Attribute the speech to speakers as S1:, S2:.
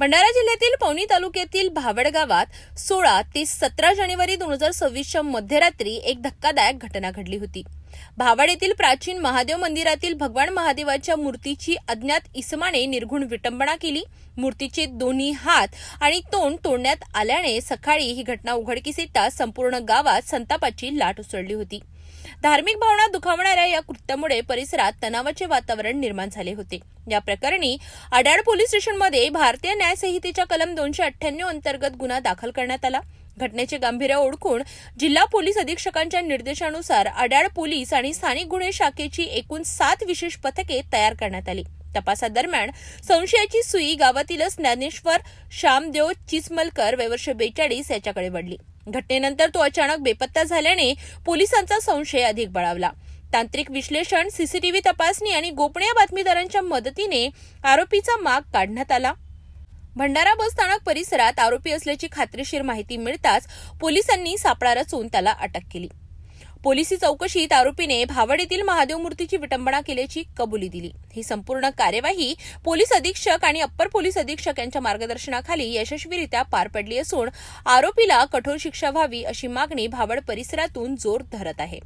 S1: भंडारा जिल्ह्यातील पवनी तालुक्यातील भावड गावात 16 ते 17 जानेवारी 2026च्या मध्यरात्री एक धक्कादायक घटना घडली होती। भावड येथील प्राचीन महादेव मंदिरातील भगवान महादेवाच्या मूर्तीची अज्ञात इसमाने निर्घुण विटंबना केली। मूर्तीचे दोन्ही हात आणि तोंड तोडण्यात आल्याने सकाळी ही घटना उघडकीस येताच संपूर्ण गावात संतापाची लाट उसळली होती। धार्मिक भावना दुखावणाऱ्या या कृत्यामुळे परिसरात तणावाचे वातावरण निर्माण झाले होते। या प्रकरणी अड्याळ पोलीस स्टेशनमध्ये भारतीय न्याय संहितेच्या कलम 298 अंतर्गत गुन्हा दाखल करण्यात आला। घटनेचे गांभीर्य ओळखून जिल्हा पोलीस अधीक्षकांच्या निर्देशानुसार अड्याळ पोलीस आणि स्थानिक गुन्हे शाखेची एकूण 7 विशेष पथके तयार करण्यात आली। तपासादरम्यान संशयाची सुई गावातीलच ज्ञानेश्वर श्यामदेव चिचमलकर वयवर्ष 42 याच्याकडे वळली। घटनेनंतर तो अचानक बेपत्ता झाल्याने पोलिसांचा संशय अधिक बळावला। तांत्रिक विश्लेषण, सीसीटीव्ही तपासणी आणि गोपनीय बातमीदारांच्या मदतीने आरोपीचा माग काढण्यात आला। भंडारा बस स्थानक परिसरात आरोपी असल्याची खात्रीशीर माहिती मिळताच पोलिसांनी सापळा रचून त्याला अटक केली। पोलिसी चौकशीत आरोपीने भावड येथील महादेव मूर्तीची विटंबना केल्याची कबुली दिली। ही संपूर्ण कार्यवाही पोलीस अधीक्षक आणि अप्पर पोलीस अधीक्षक यांच्या मार्गदर्शनाखाली यशस्वीरित्या पार पडली असून आरोपीला कठोर शिक्षा व्हावी अशी मागणी भावड परिसरातून जोर धरत आहे।